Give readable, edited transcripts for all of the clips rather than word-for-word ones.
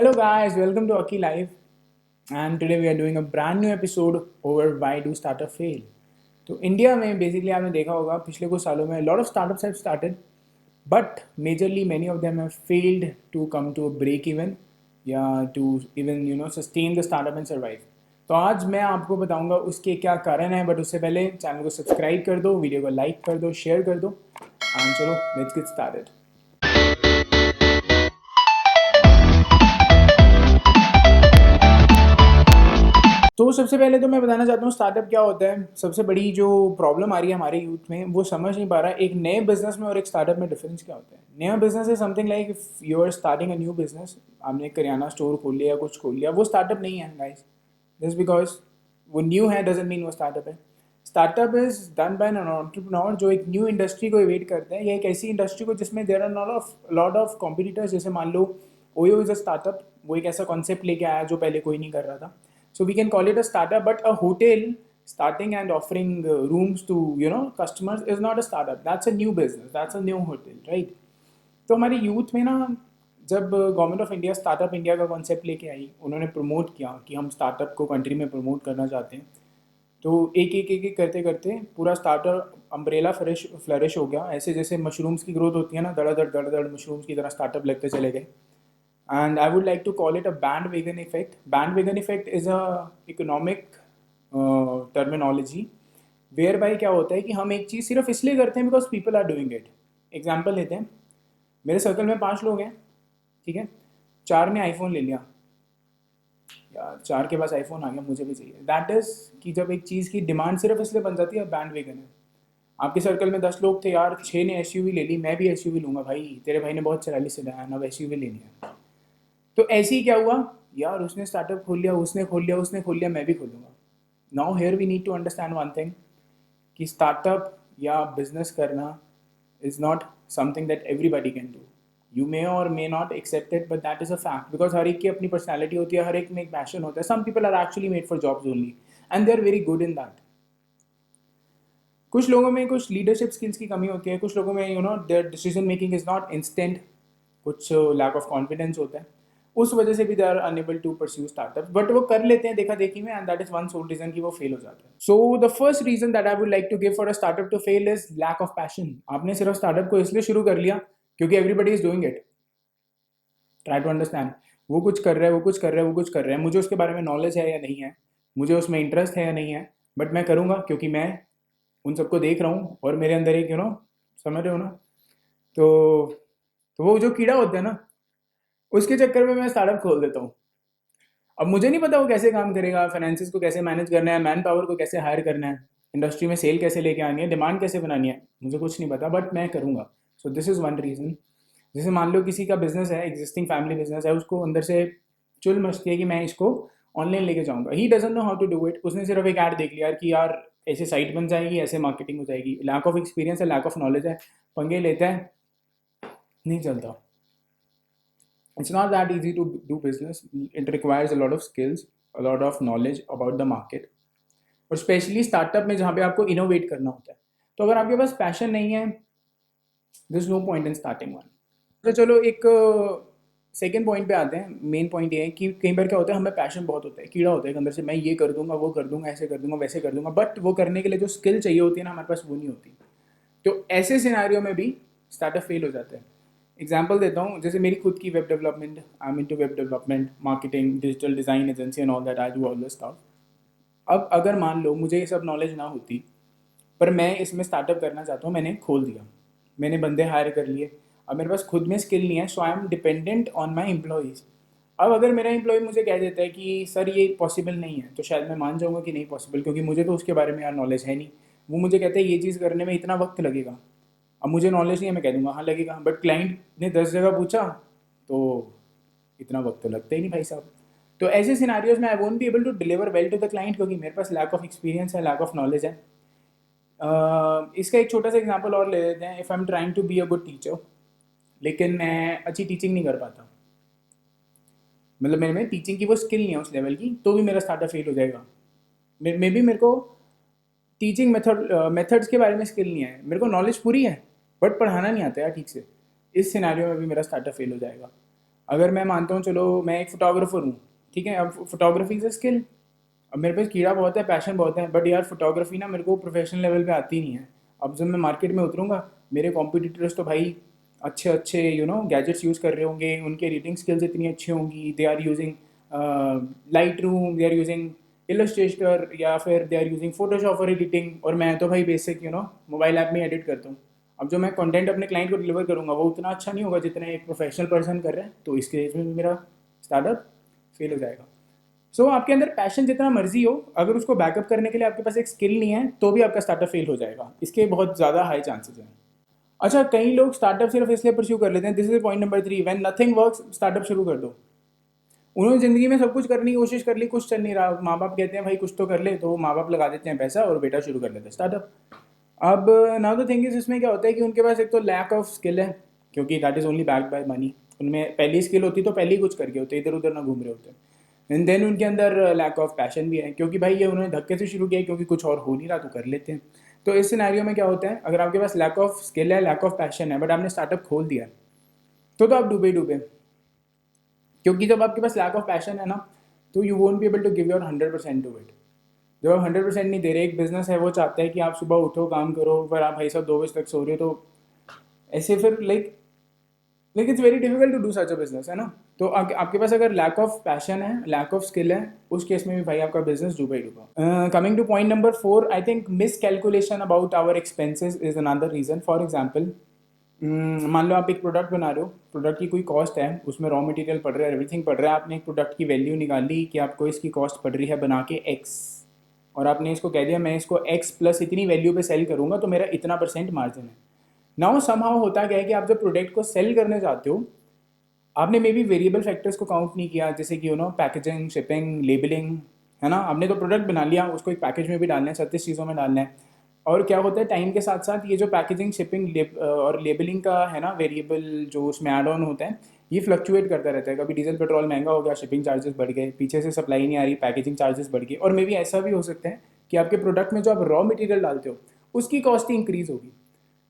Hello guys, welcome to Aki Live. And today we are doing a brand new episode over why do startup fail. तो India में basically आपने देखा होगा पिछले कुछ सालों में lot of startups have started but majorly many of them have failed to come to a break even या to even sustain the startup and survive. तो आज मैं आपको बताऊंगा उसके क्या कारण है, बट उससे पहले चैनल को सब्सक्राइब कर दो, वीडियो को लाइक कर दो, शेयर कर दो एंड चलो लेट्स गेट स्टार्टेड. तो सबसे पहले तो मैं बताना चाहता हूँ स्टार्टअप क्या होता है. सबसे बड़ी जो प्रॉब्लम आ रही है हमारे यूथ में वो समझ नहीं पा रहा एक नए बिजनेस में और एक स्टार्टअप में डिफरेंस क्या होता है. नया बिजनेस है something like if you are starting a new business, आपने एक करियाना स्टोर खोल लिया या कुछ खोल लिया, वो स्टार्टअप नहीं है गाइस. जस्ट बिकॉज वो न्यू है डजंट मीन वो स्टार्टअप है. Startup is done by an entrepreneur जो एक न्यू इंडस्ट्री को इवेट करते हैं या एक ऐसी इंडस्ट्री को जिसमें there are lot of competitors. जैसे मान लो ओयो इज अ स्टार्टअप, वो एक ऐसा कॉन्सेप्ट लेके आया जो पहले कोई नहीं कर रहा था. So we can call it a startup, but a hotel starting and offering rooms to customers is not a startup. That's a new business. That's a new hotel, right? तो हमारे यूथ में ना जब government of India startup India का concept लेके आई, उन्होंने promote किया कि हम स्टार्टअप को कंट्री में प्रमोट करना चाहते हैं. तो एक करते करते पूरा स्टार्टअप अम्ब्रेला फ्लरिश हो गया. ऐसे जैसे मशरूम्स की ग्रोथ होती है ना, दड़ मशरूम्स की तरह स्टार्टअप लगते चले गए. And I would like to call it a bandwagon effect. Bandwagon effect is a economic terminology whereby क्या होता है कि हम एक चीज़ सिर्फ इसलिए करते हैं because people are doing it. Example लेते हैं, मेरे सर्कल में 5 लोग हैं, ठीक है, 4 ने आईफोन ले लिया, यार 4 के पास आईफोन आ गया, मुझे भी चाहिए. दैट इज़ कि जब एक चीज़ की डिमांड सिर्फ इसलिए बन जाती है, बैंडवेगन है. आपके सर्कल में 10 लोग थे, यार 6 ने एसयूवी ले ली, मैं भी एसयूवी लूँगा. भाई तेरे भाई ने बहुत 44 से लाया, अब एसयूवी लेनी है. तो ऐसे ही क्या हुआ, यार उसने स्टार्टअप खोल लिया, उसने खोल लिया, मैं भी खोलूँगा. Now here we need to understand one thing कि स्टार्टअप या बिजनेस करना is not something that everybody can do. You may और may not accept it but that is a fact because हर एक की अपनी पर्सनैलिटी होती है, हर एक में एक पैशन होता है. Some people are actually made for jobs only and they are very good in that. कुछ लोगों में कुछ लीडरशिप स्किल्स की कमी होती है, कुछ लोगों में their decision making is not instant, कुछ लैक ऑफ कॉन्फिडेंस होता है. उस वजह से भी they are unable to pursue startup, but वो कर लेते हैं देखा देखी में and that is one sole reason कि वो फेल हो जाता है. So the first reason that I would like to give for a startup to fail is lack of passion. आपने सिर्फ स्टार्टअप को इसलिए शुरू कर लिया क्योंकि everybody is doing it. Try to understand, वो कुछ कर रहा है, वो कुछ कर रहा है, वो कुछ कर रहा है, मुझे उसके बारे में नॉलेज है या नहीं है, मुझे उसमें इंटरेस्ट है या नहीं है, बट मैं करूँगा क्योंकि मैं उन सबको देख रहा हूँ और मेरे अंदर एक समझ रहे हो ना. तो वो जो कीड़ा होता है ना, उसके चक्कर में मैं स्टार्टअप खोल देता हूँ. अब मुझे नहीं पता वो कैसे काम करेगा, फाइनेंसिस को कैसे मैनेज करना है, मैन पावर को कैसे हायर करना है, इंडस्ट्री में सेल कैसे लेके आनी है, डिमांड कैसे बनानी है, मुझे कुछ नहीं पता, बट मैं करूँगा. So this is one reason. जैसे मान लो किसी का बिजनेस है, एग्जिस्टिंग फैमिली बिजनेस है, उसको अंदर से चुल मचती है कि मैं इसको ऑनलाइन लेके जाऊँगा. He doesn't know how to do it. उसने सिर्फ एक ऐड देख लिया कि यार ऐसे साइट बन जाएगी, ऐसे मार्केटिंग हो जाएगी. लैक ऑफ एक्सपीरियंस है, लैक ऑफ नॉलेज है, पंगे लेता है, नहीं चलता. It's not that easy to do business. It requires a lot of skills, a lot of knowledge about the market. और स्पेशली स्टार्टअप में जहाँ पे आपको इनोवेट करना होता है. तो अगर आपके पास पैशन नहीं है, this is no point in starting one. तो चलो एक सेकेंड पॉइंट पे आते हैं. मेन पॉइंट ये है कि कई बार क्या होता है, हमें पैशन बहुत होता है, कीड़ा होता है अंदर से, मैं ये कर दूंगा, वो कर दूंगा, ऐसे कर दूंगा, वैसे कर दूंगा, बट वो करने के लिए जो स्किल चाहिए होती है ना, हमारे पास वो नहीं होती. तो ऐसे सिनेरियो में भी स्टार्टअप फेल हो जाता है. एग्जाम्पल देता हूँ, जैसे मेरी खुद की web development, I am into web development, marketing, digital design agency and all that, I do all this stuff. अब अगर मान लो मुझे ये सब नॉलेज ना होती, पर मैं इसमें स्टार्टअप करना चाहता हूँ, मैंने खोल दिया, मैंने बंदे हायर कर लिए, अब मेरे पास खुद में स्किल नहीं है, so I am dependent on my employees. अब अगर मेरा एम्प्लॉय मुझे कह देता है कि सर ये पॉसिबल नहीं है, तो शायद मैं मान जाऊँगा कि नहीं पॉसिबल, क्योंकि मुझे तो उसके बारे में यार नॉलेज है नहीं. वो मुझे कहते हैं ये चीज़ करने में इतना वक्त लगेगा, अब मुझे नॉलेज नहीं है, मैं कह दूंगा हाँ लगेगा, बट क्लाइंट ने 10 जगह पूछा तो इतना वक्त तो लगता ही नहीं भाई साहब. तो ऐसे सिनारियोज में I won't be able to deliver well to the client, क्योंकि मेरे पास लैक ऑफ एक्सपीरियंस है, लैक ऑफ नॉलेज है. इसका एक छोटा सा एग्जांपल और ले लेते हैं. If I am trying to be a good teacher, लेकिन मैं अच्छी टीचिंग नहीं कर पाता, मतलब मेरे में टीचिंग की वो स्किल नहीं है उस लेवल की, तो भी मेरा स्टार्टअप फेल हो जाएगा. मे बी मेरे को टीचिंग मेथड्स के बारे में स्किल नहीं है, मेरे को नॉलेज पूरी है, बट पढ़ाना नहीं आता यार ठीक से. इस सिनेरियो में भी मेरा स्टार्टअप फेल हो जाएगा. अगर मैं मानता हूँ चलो मैं एक फ़ोटोग्राफ़र हूँ, ठीक है, अब फ़ोटोग्राफ़ी इज़ अ स्किल। अब मेरे पास कीड़ा बहुत है, पैशन बहुत है, बट यार फ़ोटोग्राफ़ी ना मेरे को प्रोफेशनल लेवल पे आती नहीं है। अब जब मैं मार्केट में उतरूँगा, मेरे कॉम्पिटिटर्स तो भाई अच्छे अच्छे गैजेट्स यूज़ कर रहे होंगे, उनके एडिटिंग स्किल्स इतनी अच्छी होंगी, they are using Lightroom, they are using Illustrator, या फिर they are using Photoshop for editing, और मैं तो भाई बेसिक मोबाइल ऐप में एडिट करता हूँ। अब जो मैं कंटेंट अपने क्लाइंट को डिलीवर करूँगा वो उतना अच्छा नहीं होगा जितना एक प्रोफेशनल पर्सन कर रहे हैं, तो इस केस में भी मेरा स्टार्टअप फेल हो जाएगा। सो आपके अंदर पैशन जितना मर्जी हो, अगर उसको बैकअप करने के लिए आपके पास एक स्किल नहीं है तो भी आपका स्टार्टअप फेल हो जाएगा, इसके बहुत ज़्यादा हाई चांसेस हैं। अच्छा, कई लोग स्टार्टअप सिर्फ इसलिए परस्यू कर लेते हैं, this is point number 3, when nothing works startup शुरू कर दो। उन्होंने ज़िंदगी में सब कुछ करने की कोशिश कर ली, कुछ चल नहीं रहा, माँ बाप कहते हैं भाई कुछ तो कर ले, तो माँ बाप लगा देते हैं पैसा और बेटा शुरू कर लेते हैं स्टार्टअप। अब नाउ द थिंग इज, इसमें क्या होता है कि उनके पास एक तो लैक ऑफ स्किल है, क्योंकि that is only backed by money. उनमें पहली स्किल होती तो पहले ही कुछ करके होते, इधर उधर ना घूम रहे होते। एंड देन उनके अंदर लैक ऑफ पैशन भी है, क्योंकि भाई ये उन्होंने धक्के से शुरू किया है, क्योंकि कुछ और हो नहीं रहा तो कर लेते हैं। तो इस सिनेरियो में क्या होता है, अगर आपके पास लैक ऑफ स्किल है, लैक ऑफ पैशन है, बट आपने स्टार्टअप खोल दिया है, तो आप डूबे डूबे। क्योंकि जब आपके पास लैक ऑफ पैशन है ना, तो you won't be able to give your 100% to it. जब आप 100% नहीं दे रहे, एक बिजनेस है वो चाहता है कि आप सुबह उठो काम करो, पर आप भाई साहब 2 बजे तक सो रहे हो, तो ऐसे फिर like it's very difficult to do such a business, है ना। तो आपके पास अगर लैक ऑफ पैशन है, लैक ऑफ स्किल है, उस केस में भी भाई आपका बिजनेस डूबा ही डूबा। Coming to point number 4, I think miscalculation about our expenses is another reason. For example, मान लो आप एक प्रोडक्ट बना रहे हो, प्रोडक्ट की कोई कॉस्ट है, उसमें रॉ मटेरियल पड़ रहा है, एवरीथिंग पड़ रहा है, आपने एक प्रोडक्ट की वैल्यू निकाली कि आपको इसकी कॉस्ट पड़ रही है बना के एक्स, और आपने इसको कह दिया मैं इसको एक्स प्लस इतनी वैल्यू पे सेल करूंगा तो मेरा इतना परसेंट मार्जिन है। नाउ समहाउ होता क्या है कि आप जब प्रोडक्ट को सेल करने जाते हो, आपने मे बी वेरिएबल फैक्टर्स को काउंट नहीं किया, जैसे कि पैकेजिंग, शिपिंग, लेबलिंग, है ना। आपने तो प्रोडक्ट बना लिया, उसको एक पैकेज में भी डालना है, 36 चीज़ों में डालना है। और क्या होता है टाइम के साथ साथ ये जो पैकेजिंग, शिपिंग और लेबलिंग का है ना वेरिएबल, जो उसमें ऐड ऑन होता है, ये फ्लक्चुएट करता रहता है। कभी डीजल पेट्रोल महंगा हो गया, शिपिंग चार्जेस बढ़ गए, पीछे से सप्लाई नहीं आ रही, पैकेजिंग चार्जेस बढ़ गए, और मे बी ऐसा भी हो सकता है कि आपके प्रोडक्ट में जो आप रॉ मटेरियल डालते हो उसकी कॉस्ट ही इंक्रीज होगी।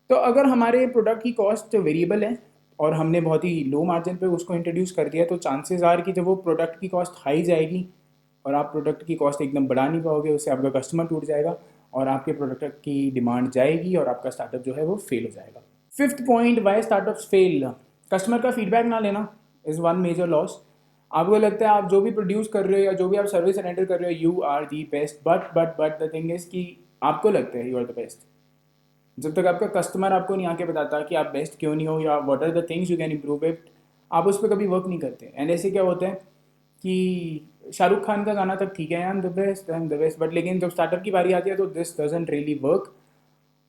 तो अगर हमारे प्रोडक्ट की कॉस्ट वेरिएबल है और हमने बहुत ही लो मार्जिन पे उसको इंट्रोड्यूस कर दिया, तो चांसेस आर कि जब वो प्रोडक्ट की कॉस्ट हाई जाएगी और आप प्रोडक्ट की कॉस्ट एकदम बढ़ा नहीं पाओगे, उससे आपका कस्टमर टूट जाएगा और आपके प्रोडक्ट की डिमांड जाएगी और आपका स्टार्टअप जो है वो फेल हो जाएगा। Fifth point, why startups fail, customer का फीडबैक ना लेना इज़ वन मेजर लॉस। आपको लगता है आप जो भी प्रोड्यूस कर रहे हो या जो भी आप सर्विस रेंडर कर रहे हो, you are the best, but the thing is कि आपको लगता है यू आर द बेस्ट, जब तक आपका कस्टमर आपको नहीं आके बताता कि आप बेस्ट क्यों नहीं हो या what are the things you can improve it, आप उस पर कभी वर्क नहीं करते। एंड ऐसे क्या होता है कि शाहरुख खान का गाना तक ठीक है, I am the best, but लेकिन जब स्टार्टअप की बारी आती है तो दिस डजंट रियली वर्क।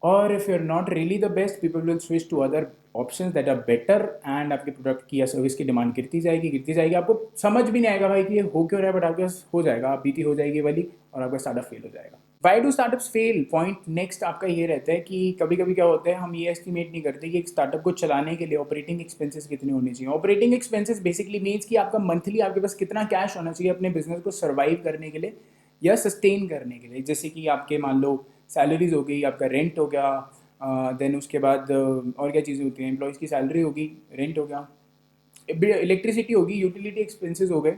और if you are not really the best, people will switch to other options that are better, and आपके प्रोडक्ट की या सर्विस की डिमांड गिरती जाएगी, आपको समझ भी नहीं आएगा भाई कि ये हो क्यों रहा है, बट आपके पास हो जाएगा, आप बीती हो जाएगी वाली, और आपका स्टार्टअप फेल हो जाएगा। Y do startups fail, point next आपका ये रहता है कि कभी कभी क्या होता है, हम ये एस्टिमेट नहीं करते कि एक स्टार्टअप को चलाने के लिए ऑपरेटिंग एक्सपेंसेस कितने होने चाहिए। ऑपरेटिंग एक्सपेंसेस बेसिकली मीन्स कि आपका मंथली आपके पास कितना कैश होना चाहिए अपने बिजनेस को सर्वाइव करने के लिए या सस्टेन करने के लिए। जैसे कि आपके मान लो सैलरीज हो गई, आपका रेंट हो गया, देन उसके बाद और क्या चीज़ें होती हैं, एम्प्लॉयज़ की सैलरी होगी, रेंट हो गया, इलेक्ट्रिसिटी होगी, यूटिलिटी एक्सपेंसेस हो गए,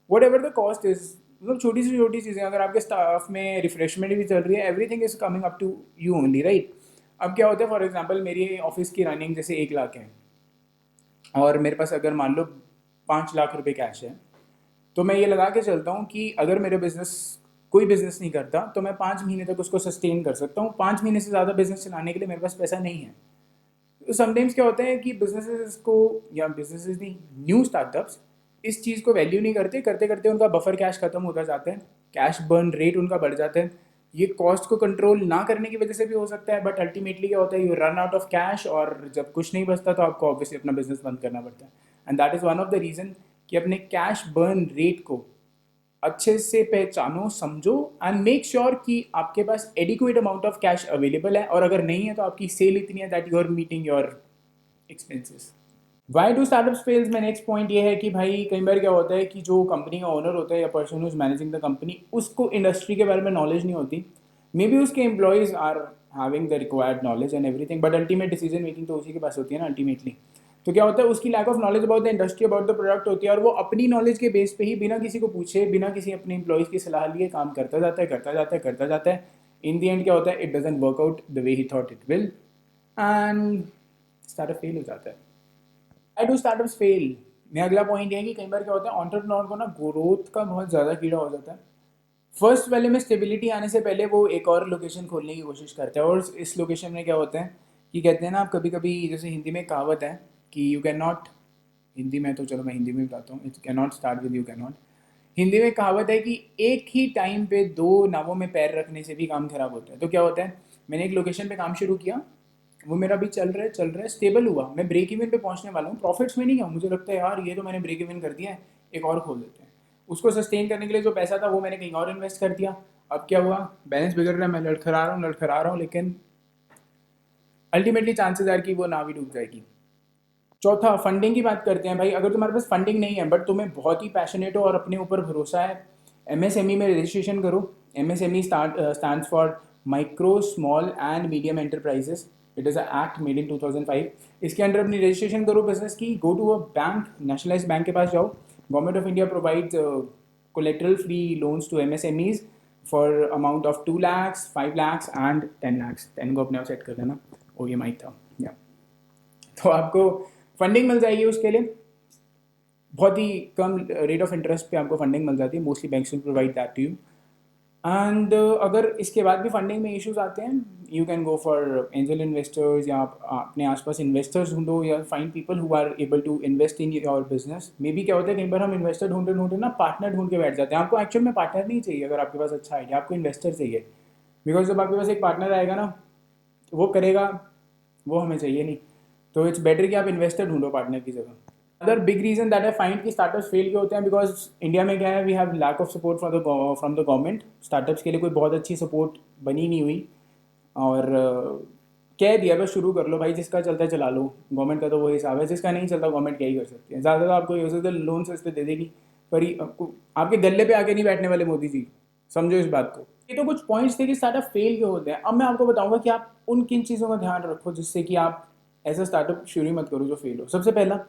what ever the cost is, मतलब छोटी से छोटी चीज़ें। अगर आपके स्टाफ में रिफ्रेशमेंट भी चल रही है, everything is coming up to you only, right. अब क्या होता है, फॉर एग्जाम्पल मेरी ऑफिस की रनिंग जैसे 1 लाख है और मेरे पास अगर मान लो 5 लाख रुपए कैश है, तो मैं ये लगा के चलता हूँ कि अगर मेरे बिजनेस कोई बिजनेस नहीं करता तो मैं 5 महीने तक उसको सस्टेन कर सकता हूँ, 5 महीने से ज़्यादा बिजनेस चलाने के लिए मेरे पास पैसा नहीं है। तो समटाइम्स क्या होता है कि बिजनेसेस को, या बिजनेसेस नहीं, न्यू स्टार्टअप्स इस चीज़ को वैल्यू नहीं करते, करते करते उनका बफर कैश खत्म होता जाता है, कैश बर्न रेट उनका बढ़ जाता है। ये कॉस्ट को कंट्रोल ना करने की वजह से भी हो सकता है, बट अल्टीमेटली क्या होता है, you run out of cash, और जब कुछ नहीं बचता तो आपको ऑब्वियसली अपना बिजनेस बंद करना पड़ता है। And that is one of the reason कि अपने कैश बर्न रेट को अच्छे से पहचानो, समझो, एंड मेक श्योर कि आपके पास adequate amount of cash available है, और अगर नहीं है तो आपकी सेल इतनी है that you are meeting your expenses. Why do startups fails में नेक्स्ट पॉइंट ये है कि भाई कई बार क्या होता है कि जो कंपनी का ओनर होता है या person is managing the company, उसको इंडस्ट्री के बारे में नॉलेज नहीं होती। मे बी उसके employees are having the required knowledge and everything, but ultimate decision making तो उसी के पास होती है ना अल्टीमेटली। तो क्या होता है, उसकी lack of knowledge about the industry, about the product होती है, और वो अपनी नॉलेज के बेस पे ही बिना किसी को पूछे, बिना किसी अपने एम्प्लॉयज़ की सलाह लिए काम करता जाता है, करता जाता है, करता जाता है. इन दी एंड क्या होता है, it doesn't work out the way he thought it will, and startup fail हो जाता है. I do startups fail. मेरा अगला पॉइंट ये है कि कई बार क्या होता है, एंटरप्रेन्योर को ना ग्रोथ का बहुत ज़्यादा कीड़ा हो जाता है. फर्स्ट वाले में स्टेबिलिटी आने से पहले वो एक और लोकेशन खोलने की कोशिश करते हैं, और इस लोकेशन में क्या होता है कि कहते हैं ना, आप कभी कभी, जैसे हिंदी में कहावत है कि यू कैन नॉट, हिंदी में तो चलो मैं हिंदी में बताता हूँ, it can not start with you can not. Hindi में कहावत है कि एक ही टाइम पे दो नावों में पैर रखने से भी काम खराब होता है. तो क्या होता है, मैंने एक लोकेशन पे काम शुरू किया, वो मेरा भी चल रहा है, स्टेबल हुआ, मैं ब्रेक इवन पे पहुंचने वाला हूँ, प्रॉफिट्स में नहीं गया, मुझे लगता है यार ये तो मैंने ब्रेक इवन कर दिया है, एक और खोल देते हैं. उसको सस्टेन करने के लिए जो पैसा था वो मैंने कहीं और इन्वेस्ट कर दिया. अब क्या हुआ, बैलेंस बिगड़ रहा है, मैं लड़खड़ा रहा हूँ, लेकिन अल्टीमेटली चांसेस है कि वो नाव ही डूब जाएगी. चौथा, फंडिंग की बात करते हैं भाई. अगर तुम्हारे पास फंडिंग नहीं है बट तुम्हें बहुत ही पैशनेट हो और अपने ऊपर भरोसा है, एमएसएमई में रजिस्ट्रेशन करो. MSME stands for micro small and medium enterprises. It is a act made in 2005. इसके अंडर अपनी रजिस्ट्रेशन करो बिजनेस की. Go to a bank, nationalise bank के पास जाओ. Government of India provides collateral free loans to MSMEs for amount of 2 lakhs, 5 lakhs and 10 lakhs. 10 को अपने आप सेट कर देना. ओ ये माइक था या. तो आपको फंडिंग मिल जाएगी उसके लिए, बहुत ही कम रेट ऑफ इंटरेस्ट पे आपको फंडिंग मिल जाती है. Mostly banks will provide that to you. And अगर इसके बाद भी फंडिंग में इश्यूज आते हैं, you can go for angel investors, या आप अपने आसपास इन्वेस्टर्स ढूंढो, या find people who are able to invest in your business. May be क्या होता है, कई बार हम इन्वेस्टर ढूंढते ढूंढते ना पार्टनर ढूंढ के बैठ जाते हैं. आपको एक्चुअल में पार्टनर नहीं चाहिए अगर आपके पास अच्छा आइडिया, आपको इन्वेस्टर चाहिए. बिकॉज जब आपके पास एक पार्टनर आएगा ना, वो करेगा, वो हमें चाहिए नहीं. तो इट्स बेटर कि आप इन्वेस्टर ढूंढो पार्टनर की जगह. Other big reason that I find कि स्टार्टअप्स फेल क्यों होते हैं, बिकॉज इंडिया में क्या है, we have lack of support from the government. Startups के लिए कोई बहुत अच्छी सपोर्ट बनी नहीं हुई, और कह दिया बस शुरू कर लो भाई, जिसका चलता है चला लो. गवर्नमेंट का तो वही हिसाब है, जिसका नहीं चलता गवर्नमेंट क्या ही कर सकती है. ज़्यादा तो आपको ये हो सकता है लोन सस्ते दे देगी, पर आपके गले पे आके नहीं बैठने वाले मोदी जी, समझो इस बात को. ये तो कुछ पॉइंट्स थे कि स्टार्टअप फेल क्यों होते हैं. अब मैं आपको बताऊंगा कि आप उन किन चीज़ों का ध्यान रखो जिससे कि आप ऐसा स्टार्टअप शुरू ही मत करो जो फेल हो. सबसे पहला,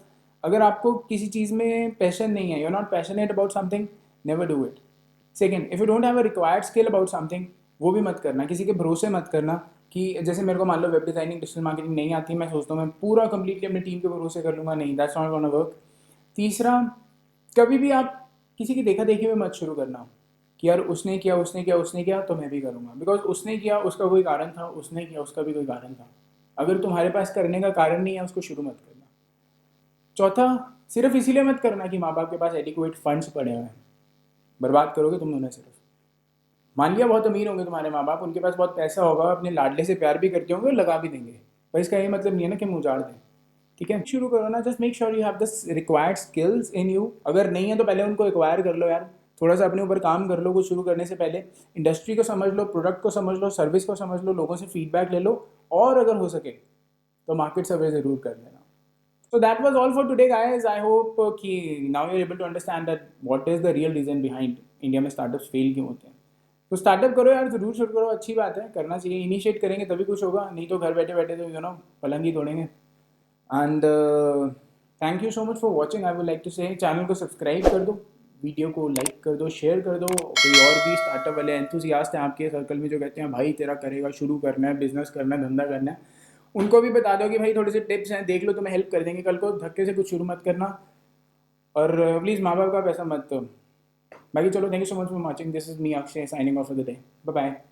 अगर आपको किसी चीज़ में पैशन नहीं है, you are not passionate about something, never do it. Second, if you don't have a required skill about something, वो भी मत करना. किसी के भरोसे मत करना कि जैसे मेरे को मान लो वेब डिज़ाइनिंग, डिजिटल मार्केटिंग नहीं आती, मैं सोचता हूँ मैं पूरा कंप्लीटली अपनी टीम के भरोसे कर लूँगा. नहीं, दैट्स नॉट गोना वर्क. तीसरा, कभी भी आप किसी की देखा देखी में मत शुरू करना कि यार उसने किया, तो मैं भी करूँगा. बिकॉज उसने किया, उसका कोई कारण था, उसने किया, उसका भी कोई कारण था. अगर तुम्हारे पास करने का कारण नहीं है, उसको शुरू मत करना. चौथा, सिर्फ इसीलिए मत करना कि माँ बाप के पास एडिक्वेट फंड्स पड़े हुए हैं. बर्बाद करोगे तुम उन्हें. सिर्फ मान लिया बहुत अमीर होंगे तुम्हारे माँ बाप, उनके पास बहुत पैसा होगा, अपने लाडले से प्यार भी करते होंगे और लगा भी देंगे, पर इसका ये मतलब नहीं है ना कि हम उजाड़ दें. ठीक है, शुरू करो ना. Just make sure you have this required skills in you. अगर नहीं है तो पहले उनको एक्वायर कर लो यार. थोड़ा सा अपने ऊपर काम कर लो कुछ शुरू करने से पहले. इंडस्ट्री को समझ लो, प्रोडक्ट को समझ लो, सर्विस को समझ लो, लोगों से फीडबैक ले लो, और अगर हो सके तो मार्केट सर्वे ज़रूर कर लेना. So that was all for today, guys. I hope कि now you're able to understand that what is the real reason behind India में स्टार्टअप्स फेल क्यों होते हैं. तो स्टार्टअप करो यार, ज़रूर शुरू करो, अच्छी बात है, करना चाहिए. इनिशिएट करेंगे तभी कुछ होगा, नहीं तो घर बैठे बैठे तो यू नो पलंग ही तोड़ेंगे. And thank you so much for watching. I would like to say channel को सब्सक्राइब कर दो, वीडियो को लाइक कर दो, शेयर कर दो. कोई और भी स्टार्टअप वाले एंथुसियास्ट हैं आपके सर्कल में जो कहते हैं भाई तेरा करेगा, शुरू करना है, बिजनेस करना है, धंधा करना है, उनको भी बता दो कि भाई थोड़े से टिप्स हैं, देख लो, तुम्हें हेल्प कर देंगे. कल को धक्के से कुछ शुरू मत करना, और प्लीज़ माँ बाप का पैसा मत. बाकी चलो, thank you so much for watching. This is me Akshay signing off the day. Bye bye.